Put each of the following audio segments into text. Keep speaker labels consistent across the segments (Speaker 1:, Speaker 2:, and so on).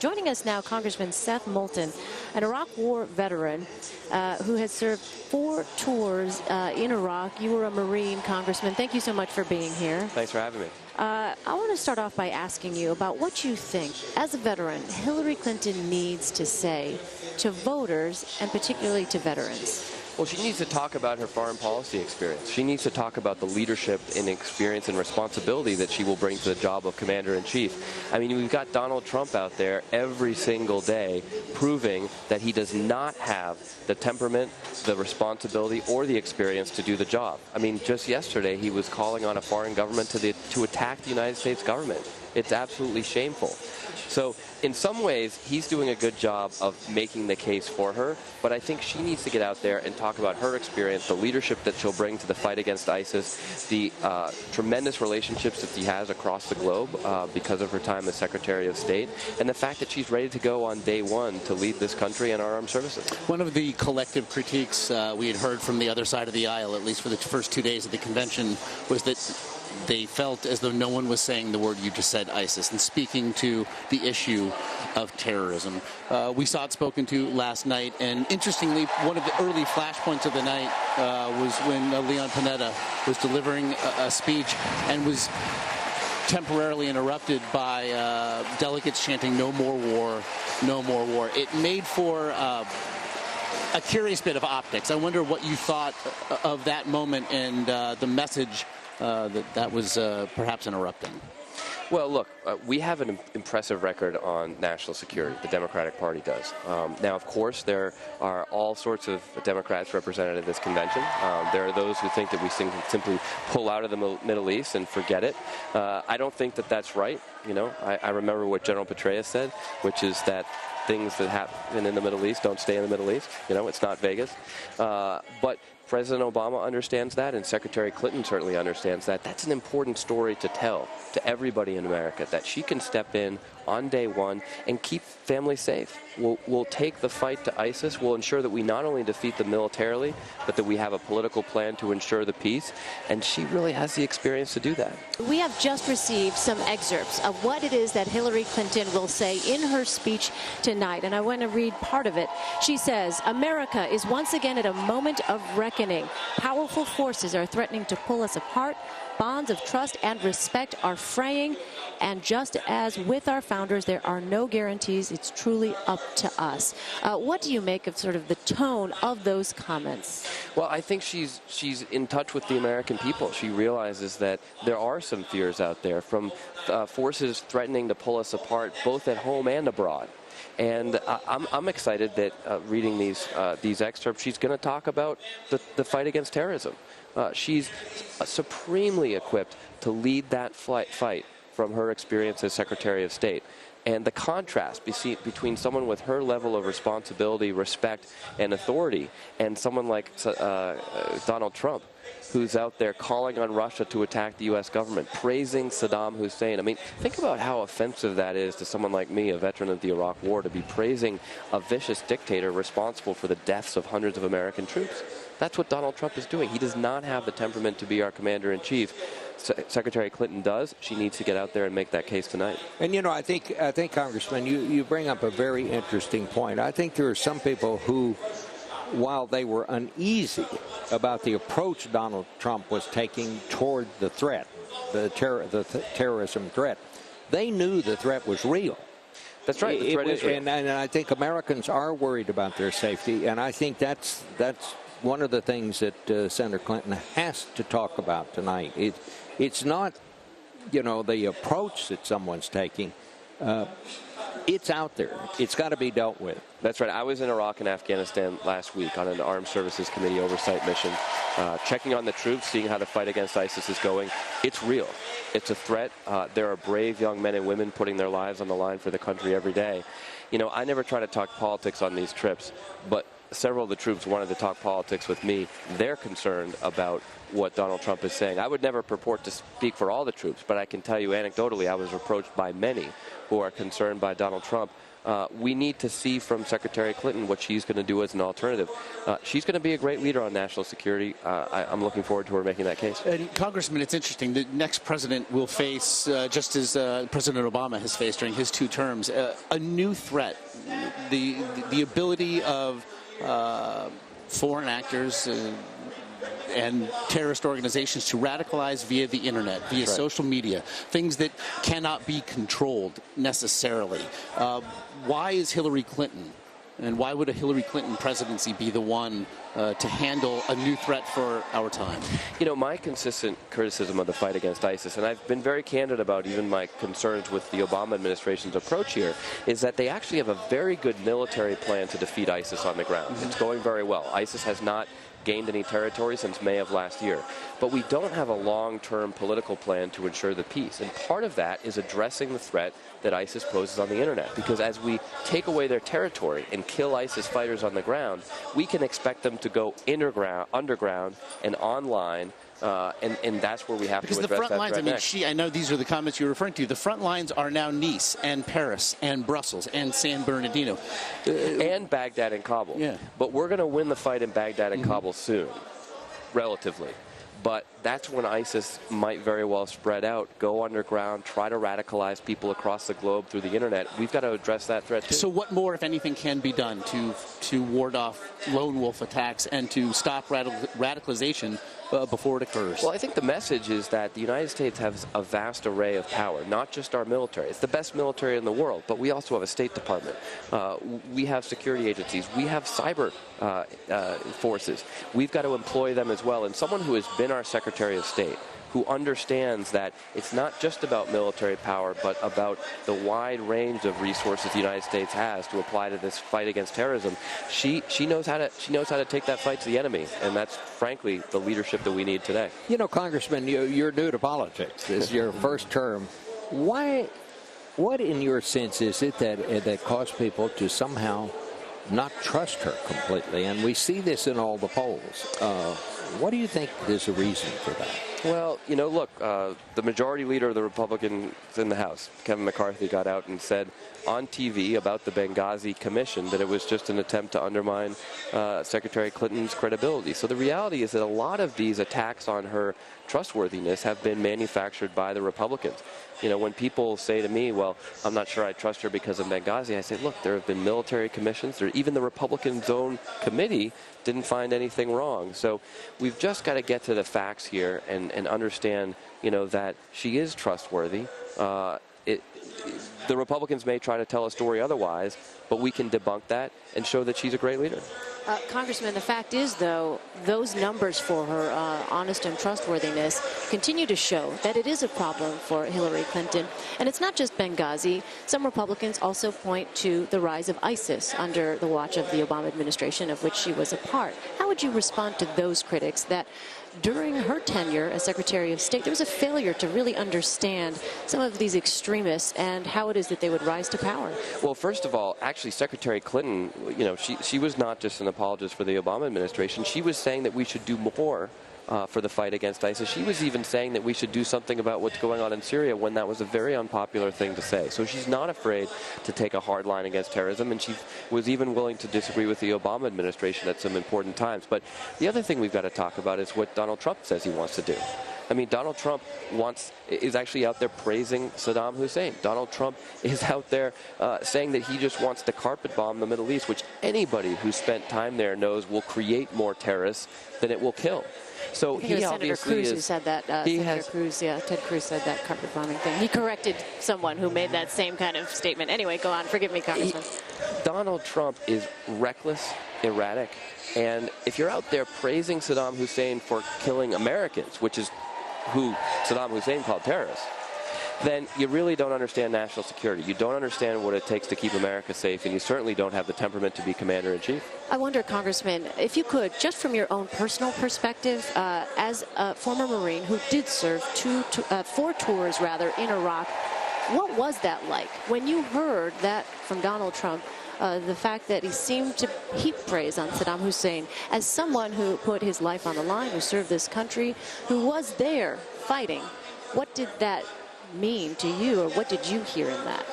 Speaker 1: Joining us now, Congressman Seth Moulton, an Iraq War veteran who has served 4 tours in Iraq. You were a Marine, Congressman. Thank you so much for being here.
Speaker 2: Thanks for having me.
Speaker 1: I want to start off by asking you about what you think, as a veteran, Hillary Clinton needs to say to voters and particularly to veterans.
Speaker 2: Well, she needs to talk about her foreign policy experience. She needs to talk about the leadership and experience and responsibility that she will bring to the job of commander-in-chief. I mean, we've got Donald Trump out there every single day proving that he does not have the temperament, the responsibility, or the experience to do the job. I mean, just yesterday he was calling on a foreign government to attack the United States government. It's absolutely shameful. So in some ways, he's doing a good job of making the case for her, but I think she needs to get out there and talk about her experience, the leadership that she'll bring to the fight against ISIS, the tremendous relationships that she has across the globe because of her time as Secretary of State, and the fact that she's ready to go on day one to lead this country and our armed services.
Speaker 3: One of the collective critiques we had heard from the other side of the aisle, at least for the first 2 days of the convention, was that they felt as though no one was saying the word you just said, ISIS, and speaking to the issue of terrorism. We saw it spoken to last night, and interestingly, one of the early flashpoints of the night was when Leon Panetta was delivering a speech and was temporarily interrupted by delegates chanting, "No more war, no more war." It made for a curious bit of optics. I wonder what you thought of that moment and the message that was perhaps interrupting.
Speaker 2: Well, look, we have an impressive record on national security. The Democratic Party does. Now, of course, there are all sorts of Democrats represented at this convention. There are those who think that we simply pull out of the Middle East and forget it. I don't think that that's right. You know, I remember what General Petraeus said, which is that things that happen in the Middle East don't stay in the Middle East. You know, it's not Vegas. But President Obama understands that, and Secretary Clinton certainly understands that. That's an important story to tell to everybody in America, that she can step in on day one and keep families safe. We'll take the fight to ISIS. We'll ensure that we not only defeat them militarily, but that we have a political plan to ensure the peace, and she really has the experience to do that.
Speaker 1: We have just received some excerpts of what it is that Hillary Clinton will say in her speech tonight, and I want to read part of it. She says, "America is once again at a moment of reckoning. Powerful forces are threatening to pull us apart. Bonds of trust and respect are fraying, and just as with our founders, there are no guarantees. It's truly up to us." What do you make of sort of the tone of those comments?
Speaker 2: Well, I think she's in touch with the American people. She realizes that there are some fears out there from forces threatening to pull us apart, both at home and abroad. And I'm excited that reading these excerpts, she's going to talk about the fight against terrorism. She's supremely equipped to lead that fight from her experience as Secretary of State. And the contrast between someone with her level of responsibility, respect, and authority and someone like Donald Trump, who's out there calling on Russia to attack the U.S. government, praising Saddam Hussein. I mean, think about how offensive that is to someone like me, a veteran of the Iraq War, to be praising a vicious dictator responsible for the deaths of hundreds of American troops. That's what Donald Trump is doing. He does not have the temperament to be our commander-in-chief. Secretary Clinton does. She needs to get out there and make that case tonight.
Speaker 4: And, you know, I think Congressman, you bring up a very interesting point. I think there are some people who, while they were uneasy about the approach Donald Trump was taking toward the threat, the terrorism threat, they knew the threat was real.
Speaker 2: That's right. The threat is real.
Speaker 4: And I think Americans are worried about their safety, and I think that's one of the things that Senator Clinton has to talk about tonight. It's not, you know, the approach that someone's taking. It's out there. It's got to be dealt with.
Speaker 2: That's right. I was in Iraq and Afghanistan last week on an Armed Services Committee oversight mission, checking on the troops, seeing how the fight against ISIS is going. It's real. It's a threat. There are brave young men and women putting their lives on the line for the country every day. You know, I never try to talk politics on these trips, but several of the troops wanted to talk politics with me. They're concerned about what Donald Trump is saying. I would never purport to speak for all the troops, but I can tell you anecdotally I was approached by many who are concerned by Donald Trump. We need to see from Secretary Clinton what she's going to do as an alternative. She's going to be a great leader on national security. I'm looking forward to her making that case.
Speaker 3: Congressman, it's interesting. The next president will face, just as President Obama has faced during his 2 terms, a new threat. The ability of foreign actors and terrorist organizations to radicalize via the internet, via social media, things that cannot be controlled necessarily. Why is Hillary Clinton, and why would a Hillary Clinton presidency be the one to handle a new threat for our time?
Speaker 2: You know, my consistent criticism of the fight against ISIS, and I've been very candid about even my concerns with the Obama administration's approach here, is that they actually have a very good military plan to defeat ISIS on the ground. It's going very well. ISIS has not gained any territory since May of last year. But we don't have a long-term political plan to ensure the peace. And part of that is addressing the threat that ISIS poses on the internet. Because as we take away their territory and kill ISIS fighters on the ground, we can expect them to go underground and online. And that's where we have to address that threat. Because the front lines,
Speaker 3: I mean, I know these are the comments you're referring to. The front lines are now Nice and Paris and Brussels and San Bernardino.
Speaker 2: And Baghdad and Kabul.
Speaker 3: Yeah.
Speaker 2: But we're going to win the fight in Baghdad and Kabul soon, relatively. But that's when ISIS might very well spread out, go underground, try to radicalize people across the globe through the internet. We've got to address that threat too.
Speaker 3: So what more, if anything, can be done to ward off lone wolf attacks and to stop radicalization before it occurs?
Speaker 2: Well, I think the message is that the United States has a vast array of power, not just our military. It's the best military in the world, but we also have a State Department. We have security agencies. We have cyber forces. We've got to employ them as well. And someone who has been our Secretary of State, who understands that it's not just about military power, but about the wide range of resources the United States has to apply to this fight against terrorism. She knows how to take that fight to the enemy, and that's frankly the leadership that we need today.
Speaker 4: You know, Congressman, you're new to politics. This is your first term. What in your sense is it that caused people to somehow not trust her completely? And we see this in all the polls. What do you think is the reason for that?
Speaker 2: Well, you know, look, the majority leader of the Republicans in the House, Kevin McCarthy, got out and said on TV about the Benghazi Commission that it was just an attempt to undermine Secretary Clinton's credibility. So the reality is that a lot of these attacks on her trustworthiness have been manufactured by the Republicans. You know, when people say to me, well, I'm not sure I trust her because of Benghazi, I say, look, there have been military commissions. Even the Republicans' own committee didn't find anything wrong. So we've just got to get to the facts here and understand, you know, that she is trustworthy. The Republicans may try to tell a story otherwise, but we can debunk that and show that she's a great leader.
Speaker 1: Congressman, the fact is, though, those numbers for her honest and trustworthiness continue to show that it is a problem for Hillary Clinton. And it's not just Benghazi. Some Republicans also point to the rise of ISIS under the watch of the Obama administration, of which she was a part. How would you respond to those critics that during her tenure as Secretary of State, there was a failure to really understand some of these extremists and how it is that they would rise to power?
Speaker 2: Well, first of all, actually, Secretary Clinton, you know, she was not just an apologist for the Obama administration. She was saying that we should do more for the fight against ISIS. She was even saying that we should do something about what's going on in Syria when that was a very unpopular thing to say. So she's not afraid to take a hard line against terrorism, and she was even willing to disagree with the Obama administration at some important times. But the other thing we've got to talk about is what Donald Trump says he wants to do. I mean, Donald Trump is actually out there praising Saddam Hussein. Donald Trump is out there saying that he just wants to carpet bomb the Middle East, which anybody who spent time there knows will create more terrorists than it will kill. So
Speaker 1: he obviously Senator Cruz who said that. Ted Cruz said that carpet bombing thing. He corrected someone who made that same kind of statement. Anyway, go on. Forgive me, Congressman.
Speaker 2: Donald Trump is reckless, erratic, and if you're out there praising Saddam Hussein for killing Americans, which is who Saddam Hussein called terrorists, then you really don't understand national security. You don't understand what it takes to keep America safe, and you certainly don't have the temperament to be commander-in-chief.
Speaker 1: I wonder, Congressman, if you could, just from your own personal perspective, as a former Marine who did serve 4 tours, in Iraq, What was that like when you heard that from Donald Trump? The fact that he seemed to heap praise on Saddam Hussein as someone who put his life on the line, who served this country, who was there fighting. What did that mean to you, or what did you hear in that?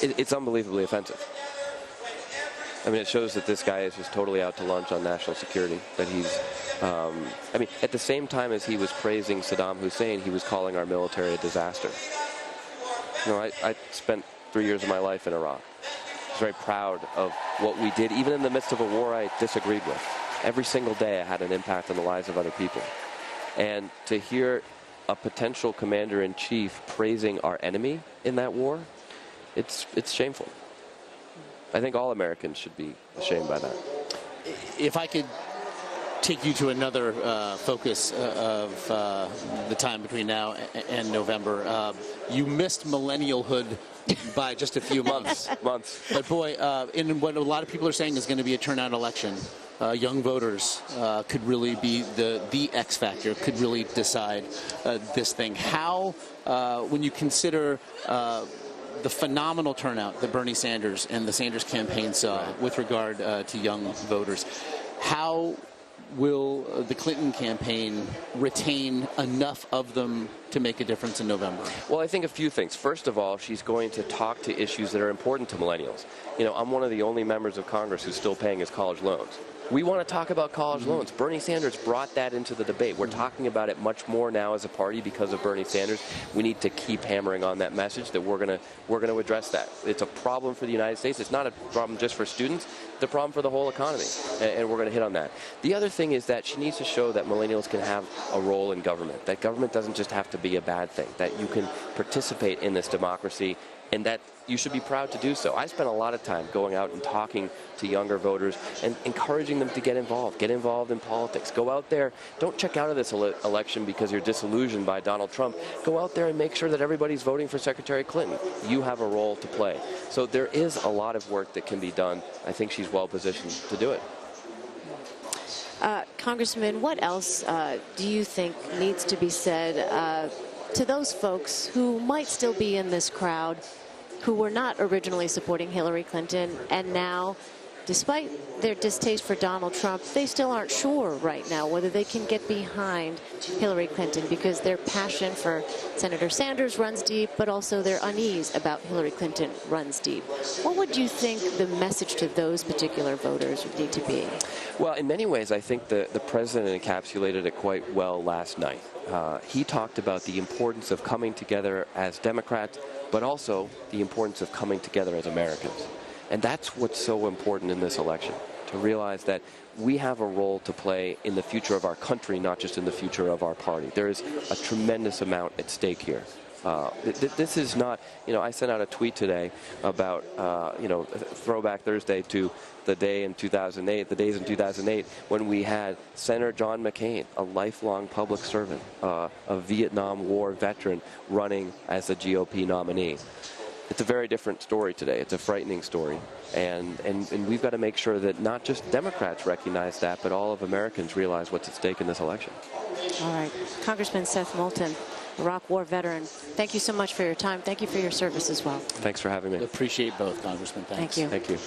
Speaker 2: It's unbelievably offensive. I mean, it shows that this guy is just totally out to lunch on national security, that he's I mean, at the same time as he was praising Saddam Hussein, he was calling our military a disaster. You know, I spent 3 years of my life in Iraq. I was very proud of what we did, even in the midst of a war I disagreed with. Every single day I had an impact on the lives of other people. And to hear a potential commander-in-chief praising our enemy in that war, it's shameful. I think all Americans should be ashamed by that.
Speaker 3: If I could take you to another focus of the time between now and November. You missed millennialhood by just a few months. But boy, in what a lot of people are saying is going to be a turnout election, young voters could really be the X factor, could really decide this thing. How, when you consider the phenomenal turnout that Bernie Sanders and the Sanders campaign saw with regard to young voters, how will the Clinton campaign retain enough of them to make a difference in November?
Speaker 2: Well, I think a few things. First of all, she's going to talk to issues that are important to millennials. You know, I'm one of the only members of Congress who's still paying his college loans. We want to talk about college loans. Bernie Sanders brought that into the debate. We're talking about it much more now as a party because of Bernie Sanders. We need to keep hammering on that message that we're going to address that. It's a problem for the United States. It's not a problem just for students. It's a problem for the whole economy, and we're going to hit on that. The other thing is that she needs to show that millennials can have a role in government, that government doesn't just have to be a bad thing, that you can participate in this democracy, and that you should be proud to do so. I spent a lot of time going out and talking to younger voters and encouraging them to get involved in politics. Go out there. Don't check out of this election because you're disillusioned by Donald Trump. Go out there and make sure that everybody's voting for Secretary Clinton. You have a role to play. So there is a lot of work that can be done. I think she's well positioned to do it.
Speaker 1: Congressman, what else do you think needs to be said to those folks who might still be in this crowd, who were not originally supporting Hillary Clinton, and now, despite their distaste for Donald Trump, they still aren't sure right now whether they can get behind Hillary Clinton because their passion for Senator Sanders runs deep, but also their unease about Hillary Clinton runs deep. What would you think the message to those particular voters would need to be?
Speaker 2: Well, in many ways, I think the president encapsulated it quite well last night. He talked about the importance of coming together as Democrats, but also the importance of coming together as Americans. And that's what's so important in this election, to realize that we have a role to play in the future of our country, not just in the future of our party. There is a tremendous amount at stake here. This is not, you know, I sent out a tweet today about, Throwback Thursday to the days in 2008, when we had Senator John McCain, a lifelong public servant, a Vietnam War veteran, running as a GOP nominee. It's a very different story today. It's a frightening story. And we've got to make sure that not just Democrats recognize that, but all of Americans realize what's at stake in this election.
Speaker 1: All right. Congressman Seth Moulton, Iraq War veteran, thank you so much for your time. Thank you for your service as well.
Speaker 2: Thanks for having me.
Speaker 3: Appreciate both, Congressman. Thanks.
Speaker 1: Thank you.
Speaker 2: Thank you.